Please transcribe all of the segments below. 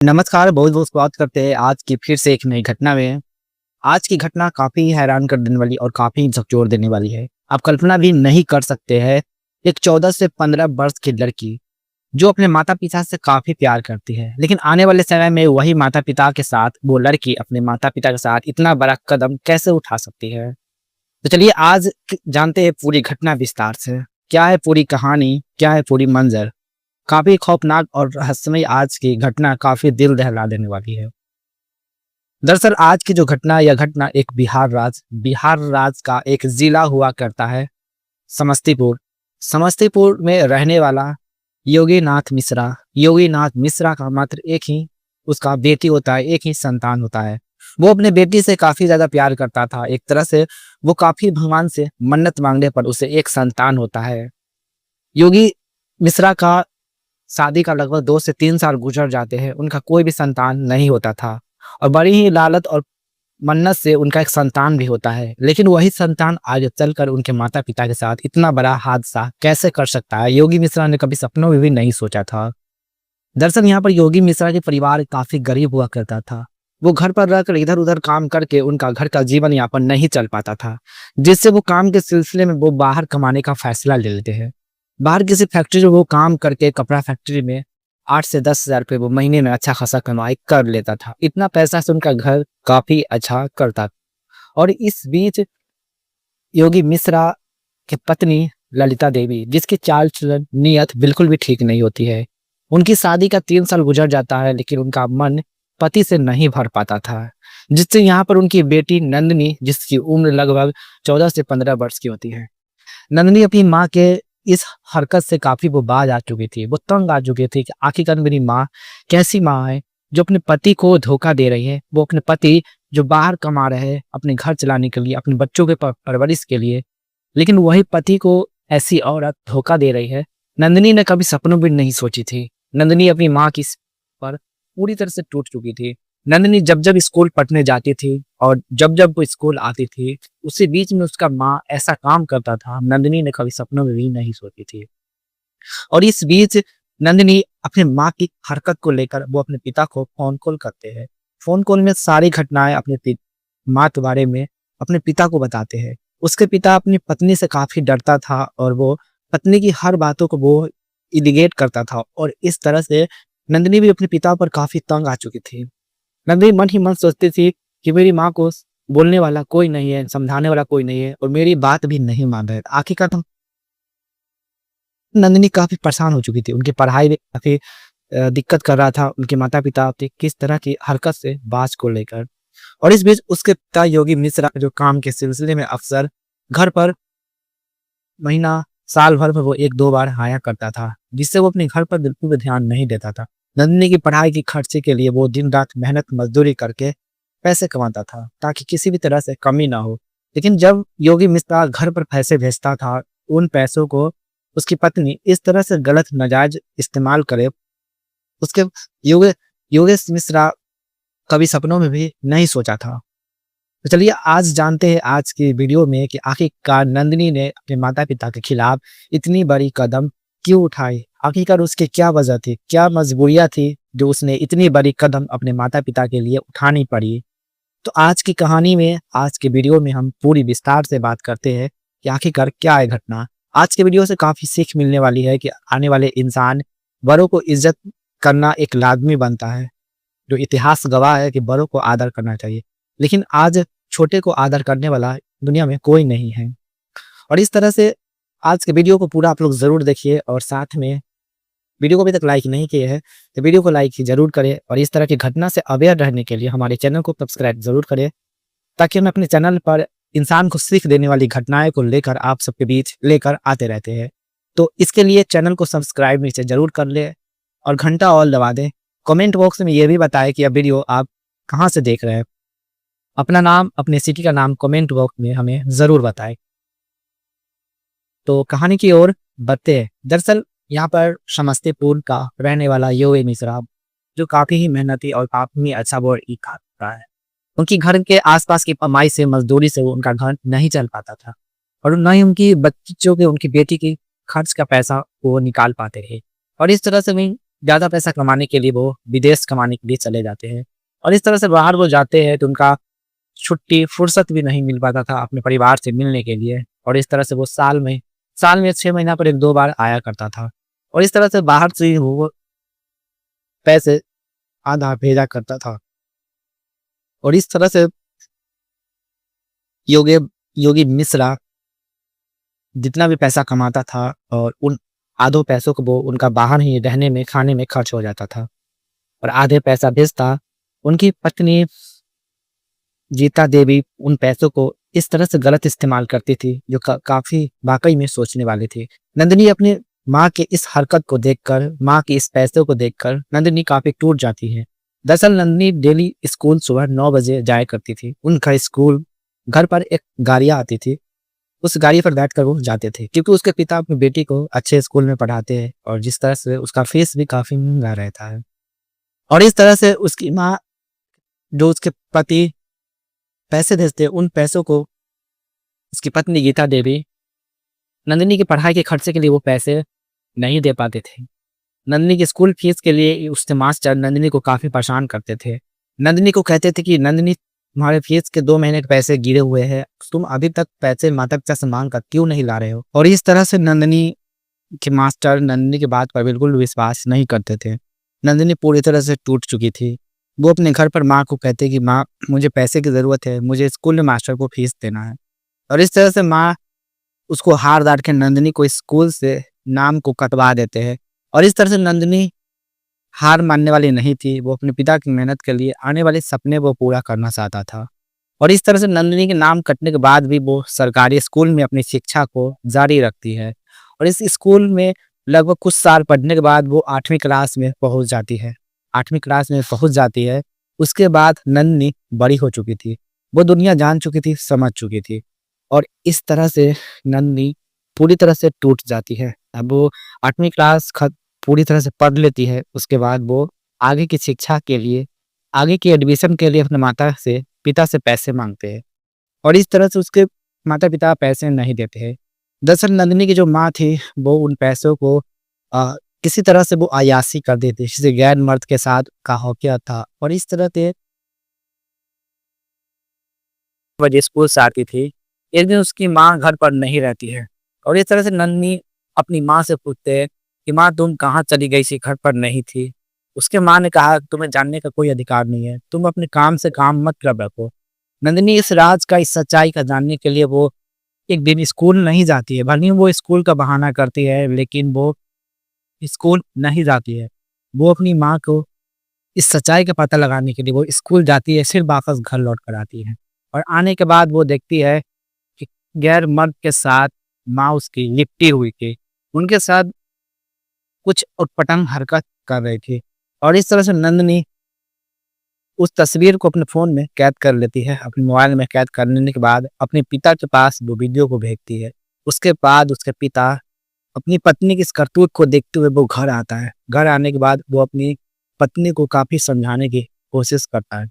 नमस्कार, बहुत-बहुत स्वागत करते हैं आज की फिर से एक नई घटना में। आज की घटना काफ़ी हैरान कर देने वाली और काफ़ी झकझोर देने वाली है। आप कल्पना भी नहीं कर सकते हैं, एक 14 से 15 वर्ष की लड़की, जो अपने माता-पिता से काफ़ी प्यार करती है, लेकिन आने वाले समय में वही माता-पिता के साथ वो लड़की अपने माता-पिता के साथ इतना बड़ा कदम कैसे उठा सकती है? तो चलिए आज जानते हैं पूरी घटना विस्तार से। क्या है पूरी कहानी? क्या है पूरी मंज़र? काफ़ी खौफनाक और रहस्यमय आज की घटना काफ़ी दिल दहला देने वाली है। दरअसल आज की जो घटना यह घटना एक बिहार राज्य का एक ज़िला हुआ करता है समस्तीपुर। समस्तीपुर में रहने वाला योगीनाथ मिश्रा का मात्र एक ही उसका बेटी होता है, एक ही संतान होता है। वो अपने बेटी से काफ़ी ज़्यादा प्यार करता था। एक तरह से वो काफ़ी भगवान से मन्नत माँगने पर उसे एक संतान होता है। योगी मिश्रा का शादी का लगभग 2 से 3 साल गुजर जाते हैं, उनका कोई भी संतान नहीं होता था और बड़ी ही लालच और मन्नत से उनका एक संतान भी होता है। लेकिन वही संतान आगे चलकर उनके माता-पिता के साथ इतना बड़ा हादसा कैसे कर सकता है, योगी मिश्रा ने कभी सपनों में भी नहीं सोचा था। दरअसल यहाँ पर योगी मिश्रा के परिवार काफ़ी गरीब हुआ करता था। वो घर पर रहकर इधर-उधर काम करके उनका घर का जीवन यापन नहीं चल पाता था, जिससे वो काम के सिलसिले में वो बाहर कमाने का फैसला ले लेते हैं। बाहर किसी फैक्ट्री में वो काम करके कपड़ा फैक्ट्री में 8 से 10 हज़ार रुपये वो महीने में अच्छा खासा कमाई कर लेता था। इतना पैसा से उनका घर काफ़ी अच्छा करता था। और इस बीच योगी मिश्रा की पत्नी ललिता देवी, जिसकी चाल-चलन, नीयत बिल्कुल भी ठीक नहीं होती है। उनकी शादी का 3 साल गुजर जाता है, लेकिन उनका मन पति से नहीं भर पाता था। जिससे यहाँ पर उनकी बेटी नंदिनी, जिसकी उम्र लगभग 14 से 15 वर्ष की होती है। नंदिनी अपनी माँ के इस हरकत से काफ़ी वो बाज आ चुकी थी। वो तंग आ चुकी थी कि आखिरकार मेरी माँ कैसी माँ है, जो अपने पति को धोखा दे रही है। वो अपने पति जो बाहर कमा रहे हैं अपने घर चलाने के लिए, अपने बच्चों के परवरिश के लिए, लेकिन वही पति को ऐसी औरत धोखा दे रही है। नंदिनी ने कभी सपनों में नहीं सोची थी। नंदिनी अपनी माँ की पर पूरी तरह से टूट चुकी थी। नंदिनी जब-जब स्कूल पढ़ने जाती थी और जब-जब वो स्कूल आती थी, उसी बीच में उसका माँ ऐसा काम करता था, नंदिनी ने कभी सपनों में भी नहीं सोची थी। और इस बीच नंदिनी अपने माँ की हरकत को लेकर वो अपने पिता को फ़ोन कॉल करते हैं। फ़ोन कॉल में सारी घटनाएँ अपने माँ के बारे में अपने पिता को बताते हैं। उसके पिता अपनी पत्नी से काफ़ी डरता था और वो पत्नी की हर बातों को वो इलिगेट करता था और इस तरह से नंदिनी भी अपने पिता पर काफ़ी तंग आ चुकी थी। नंदिनी मन ही मन सोचती थी कि मेरी माँ को बोलने वाला कोई नहीं है, समझाने वाला कोई नहीं है और मेरी बात भी नहीं मान रहे। आखिरकार तो नंदिनी काफ़ी परेशान हो चुकी थी। उनकी पढ़ाई में काफ़ी दिक्कत कर रहा था। उनके माता-पिता अपनी किस तरह की हरकत से बात को लेकर। और इस बीच उसके पिता योगी मिश्रा जो काम के सिलसिले में अक्सर घर पर महीना, साल भर में वो 1-2 बार आया करता था, जिससे वो अपने घर पर बिल्कुल भी ध्यान नहीं देता था। नंदिनी की पढ़ाई की खर्चे के लिए वो दिन-रात मेहनत मज़दूरी करके पैसे कमाता था, ताकि किसी भी तरह से कमी ना हो। लेकिन जब योगी मिश्रा घर पर पैसे भेजता था, उन पैसों को उसकी पत्नी इस तरह से गलत नाजायज़ इस्तेमाल करे, उसके योगे योगेश मिश्रा कभी सपनों में भी नहीं सोचा था। तो चलिए आज जानते हैं आज की वीडियो में कि आखिरकार नंदिनी ने अपने माता-पिता के खिलाफ इतनी बड़ी कदम क्यों उठाई? आखिरकार उसकी क्या वजह थी? क्या मजबूरियाँ थी जो उसने इतनी बड़ी कदम अपने माता-पिता के लिए उठानी पड़ी? तो आज की कहानी में, आज के वीडियो में हम पूरी विस्तार से बात करते हैं कि आखिरकार क्या है घटना। आज के वीडियो से काफ़ी सीख मिलने वाली है कि आने वाले इंसान बड़ों को इज़्ज़त करना एक लाज़मी बनता है। जो इतिहास गवाह है कि बड़ों को आदर करना चाहिए। लेकिन आज छोटे को आदर करने वाला दुनिया में कोई नहीं है। और इस तरह से आज के वीडियो को पूरा आप लोग ज़रूर देखिए और साथ में वीडियो को अभी तक लाइक नहीं किए हैं तो वीडियो को लाइक ज़रूर करें और इस तरह की घटना से अवेयर रहने के लिए हमारे चैनल को सब्सक्राइब ज़रूर करें, ताकि हम अपने चैनल पर इंसान को सीख देने वाली घटनाएँ को लेकर आप सबके बीच लेकर आते रहते हैं। तो इसके लिए चैनल को सब्सक्राइब नीचे ज़रूर कर लें और घंटा ऑल दबा दें। कमेंट बॉक्स में ये भी बताएं कि यह वीडियो आप कहाँ से देख रहे हैं। अपना नाम, अपने सिटी का नाम कमेंट बॉक्स में हमें ज़रूर बताएं। तो कहानी की ओर बढ़ते हैं। दरअसल यहाँ पर समस्तीपुर का रहने वाला योगी मिश्रा, जो काफ़ी ही मेहनती और काफ़ी अच्छा वर्क करता है। उनकी घर के आसपास की कमाई से, मजदूरी से वो उनका घर नहीं चल पाता था और न ही उनकी बच्चों के, उनकी बेटी की खर्च का पैसा वो निकाल पाते थे। और इस तरह से भी ज़्यादा पैसा कमाने के लिए वो विदेश कमाने के लिए चले जाते हैं। और इस तरह से बाहर वो जाते हैं तो उनका छुट्टी, फुर्सत भी नहीं मिल पाता था अपने परिवार से मिलने के लिए। और इस तरह से वो साल में 6 महीना पर 1-2 बार आया करता था। और इस तरह से बाहर से ही वो पैसे आधा भेजा करता था। और इस तरह से योगे योगी मिश्रा जितना भी पैसा कमाता था और उन आधों पैसों को वो उनका बाहर ही रहने में, खाने में खर्च हो जाता था। और आधे पैसा भेजता उनकी पत्नी गीता देवी उन पैसों को इस तरह से गलत इस्तेमाल करती थी जो काफ़ी वाक़ई में सोचने वाली थी। नंदिनी अपनी माँ के इस हरकत को देखकर, माँ के इस पैसों को देखकर नंदिनी काफ़ी टूट जाती है। दरअसल नंदिनी डेली स्कूल सुबह 9 बजे जाया करती थी। उनका स्कूल घर पर एक गाड़ियाँ आती थी, उस गाड़ी पर बैठकर वो जाते थे क्योंकि उसके पिता अपनी बेटी को अच्छे स्कूल में पढ़ाते हैं और जिस तरह से उसका फीस भी काफ़ी महँगा रहता है। और इस तरह से उसकी माँ जो उसके पति पैसे भेजते उन पैसों को उसकी पत्नी गीता देवी नंदिनी की पढ़ाई के खर्चे के लिए वो पैसे नहीं दे पाते थे। नंदिनी की स्कूल फीस के लिए उसके मास्टर नंदिनी को काफ़ी परेशान करते थे। नंदिनी को कहते थे कि नंदिनी तुम्हारे फीस के 2 महीने के पैसे गिरे हुए हैं, तुम अभी तक पैसे माता पिता से मांग कर क्यों नहीं ला रहे हो। और इस तरह से नंदिनी के मास्टर नंदिनी की बात पर बिल्कुल विश्वास नहीं करते थे। नंदिनी पूरी तरह से टूट चुकी थी। वो अपने घर पर माँ को कहते कि माँ मुझे पैसे की ज़रूरत है, मुझे स्कूल में मास्टर को फीस देना है। और इस तरह से माँ उसको हार डाल के नंदिनी को स्कूल से नाम को कटवा देते हैं। और इस तरह से नंदिनी हार मानने वाली नहीं थी। वो अपने पिता की मेहनत के लिए आने वाले सपने वो पूरा करना चाहता था। और इस तरह से नंदिनी के नाम कटने के बाद भी वो सरकारी स्कूल में अपनी शिक्षा को जारी रखती है। और इस स्कूल में लगभग कुछ साल पढ़ने के बाद वो 8वीं क्लास में पहुंच जाती है। 8वीं क्लास में पहुंच जाती है। उसके बाद नंदिनी बड़ी हो चुकी थी, वो दुनिया जान चुकी थी, समझ चुकी थी। और इस तरह से नंदिनी पूरी तरह से टूट जाती है। अब वो 8वीं क्लास पूरी तरह से पढ़ लेती है। उसके बाद वो आगे की शिक्षा के लिए, आगे की एडमिशन के लिए अपने पिता से पैसे मांगते हैं। और इस तरह से उसके माता पिता पैसे नहीं देते हैं। दरअसल नंदिनी की जो माँ थी वो उन पैसों को किसी तरह से वो अय्याशी कर देती, किसी गैर मर्द के साथ का हो गया था। और इस तरह से वजह स्कूल से आती थी। एक दिन उसकी माँ घर पर नहीं रहती है। और इस तरह से नंदिनी अपनी माँ से पूछते हैं कि माँ तुम कहाँ चली गई थी, घर पर नहीं थी। उसके माँ ने कहा तुम्हें जानने का कोई अधिकार नहीं है, तुम अपने काम से काम मतलब रखो। नंदिनी इस राज का, इस सच्चाई का जानने के लिए वो एक दिन स्कूल नहीं जाती है। भले ही वो स्कूल का बहाना करती है लेकिन वो स्कूल नहीं जाती है। वो अपनी माँ को इस सच्चाई का पता लगाने के लिए वो स्कूल जाती है, फिर वापस घर लौट कर आती है। और आने के बाद वो देखती है कि गैर मर्द के साथ माँ उसकी लिपटी हुई थी, उनके साथ कुछ उटपटांग हरकत कर रही थी। और इस तरह से नंदिनी उस तस्वीर को अपने फ़ोन में कैद कर लेती है। अपने मोबाइल में कैद कर लेने के बाद अपने पिता के पास वो वीडियो को भेजती है। उसके बाद उसके पिता अपनी पत्नी की इस करतूत को देखते हुए वो घर आता है। घर आने के बाद वो अपनी पत्नी को काफ़ी समझाने की कोशिश करता है,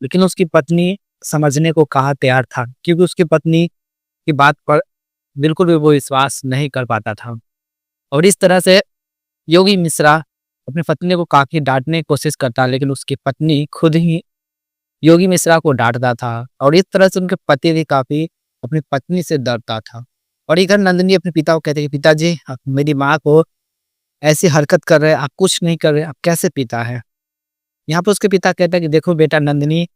लेकिन उसकी पत्नी समझने को कहाँ तैयार था, क्योंकि उसकी पत्नी की बात पर बिल्कुल भी वो विश्वास नहीं कर पाता था। और इस तरह से योगी मिश्रा अपनी पत्नी को काफ़ी डाँटने की कोशिश करता है, लेकिन उसकी पत्नी खुद ही योगी मिश्रा को डाँटता था। और इस तरह से उनके पति भी काफ़ी अपनी पत्नी से डरता था। और इधर नंदिनी अपने पिता को कहती है कि पिताजी आप मेरी माँ को ऐसी हरकत कर रहे हैं, आप कुछ नहीं कर रहे, आप कैसे पिता है। यहाँ पे उसके पिता कहता है कि देखो बेटा नंदिनी,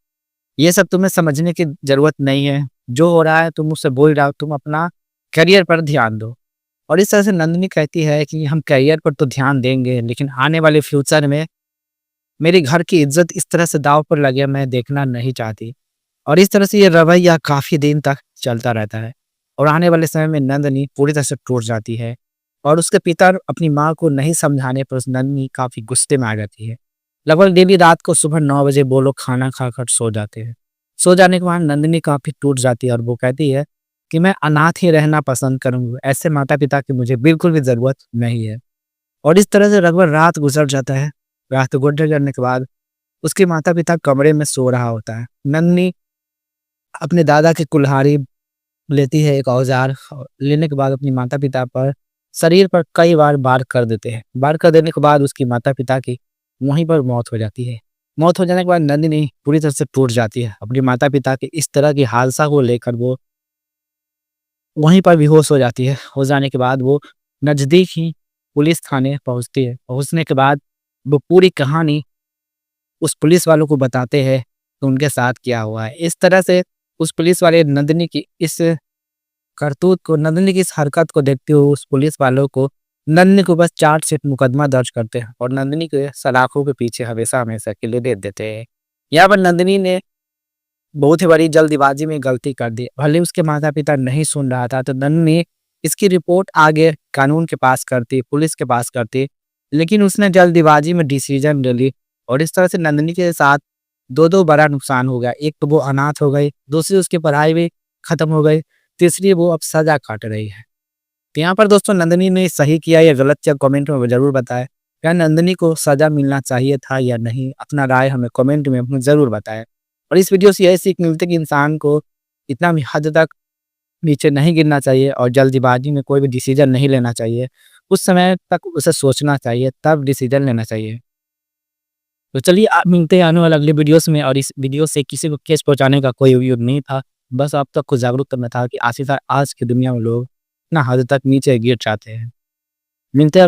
ये सब तुम्हें समझने की ज़रूरत नहीं है। जो हो रहा है तुम मुझसे बोल रहे हो, तुम अपना करियर पर ध्यान दो। और इस तरह से नंदिनी कहती है कि हम करियर पर तो ध्यान देंगे, लेकिन आने वाले फ्यूचर में मेरे घर की इज़्ज़त इस तरह से दाँव पर लगे मैं देखना नहीं चाहती। और इस तरह से ये रवैया काफ़ी दिन तक चलता रहता है। और आने वाले समय में नंदिनी पूरी तरह से टूट जाती है। और उसके पिता अपनी माँ को नहीं समझाने पर उस नंदिनी काफ़ी गुस्से में आ जाती है। लगभग डेली रात को सुबह 9 बजे वो लोग खाना खाकर सो जाते हैं। सो जाने के बाद नंदिनी काफ़ी टूट जाती है और वो कहती है कि मैं अनाथ ही रहना पसंद करूँगी, ऐसे माता-पिता की मुझे बिल्कुल भी ज़रूरत नहीं है। और इस तरह से लगभग रात गुज़र जाता है। रात गुज़र जाने के बाद उसके माता-पिता कमरे में सो रहा होता है। नंदिनी अपने दादा की कुल्हाड़ी लेती है, एक औज़ार लेने के बाद अपने माता-पिता पर शरीर पर कई बार वार कर देते हैं। वार कर देने के बाद उसकी माता-पिता की वहीं पर मौत हो जाती है। मौत हो जाने के बाद नंदिनी पूरी तरह से टूट जाती है। अपने माता-पिता के इस तरह की हादसा को लेकर वो वहीं पर बेहोश हो जाती है। हो जाने के बाद वो नज़दीक ही पुलिस थाने पहुँचती है। पहुँचने के बाद वो पूरी कहानी उस पुलिस वालों को बताते हैं कि उनके साथ क्या हुआ है। इस तरह से उस पुलिस वाले नंदिनी की इस करतूत को, नंदिनी की इस हरकत को देखते हुए उस पुलिस वालों को नंदिनी को बस चार्जशीट मुकदमा दर्ज करते हैं और नंदिनी के सलाखों के पीछे हमेशा-हमेशा के लिए दे देते हैं। यहाँ पर नंदिनी ने बहुत ही बड़ी जल्दबाजी में गलती कर दी। भले उसके माता-पिता नहीं सुन रहा था तो नंदिनी इसकी रिपोर्ट आगे कानून के पास करती, पुलिस के पास करती, लेकिन उसने जल्दबाजी में डिसीजन ले ली और इस तरह से नंदिनी के साथ 2-2 बड़ा नुकसान हो गया। एक तो वो अनाथ हो गई, दूसरी उसकी पढ़ाई भी खत्म हो गई, तीसरी वो अब सज़ा काट रही है। तो यहाँ पर दोस्तों नंदिनी ने सही किया या गलत किया कमेंट में ज़रूर बताएँ। क्या नंदिनी को सज़ा मिलना चाहिए था या नहीं? अपना राय हमें कमेंट में अपनी ज़रूर बताएँ। और इस वीडियो से यही सीख मिलती है कि इंसान को इतना भी हद तक नीचे नहीं गिरना चाहिए और जल्दबाजी में कोई भी डिसीजन नहीं लेना चाहिए। कुछ समय तक उसे सोचना चाहिए, तब डिसीजन लेना चाहिए। तो चलिए मिलते हैं आने वाले अगले वीडियोस में और इस वीडियो से किसी को ठेस पहुँचाने का कोई उपयोग नहीं था। बस आप तक को जागरूक करना था कि आखिरकार आज की दुनिया में लोग इतना हद तक नीचे गिर जाते हैं। मिलते हैं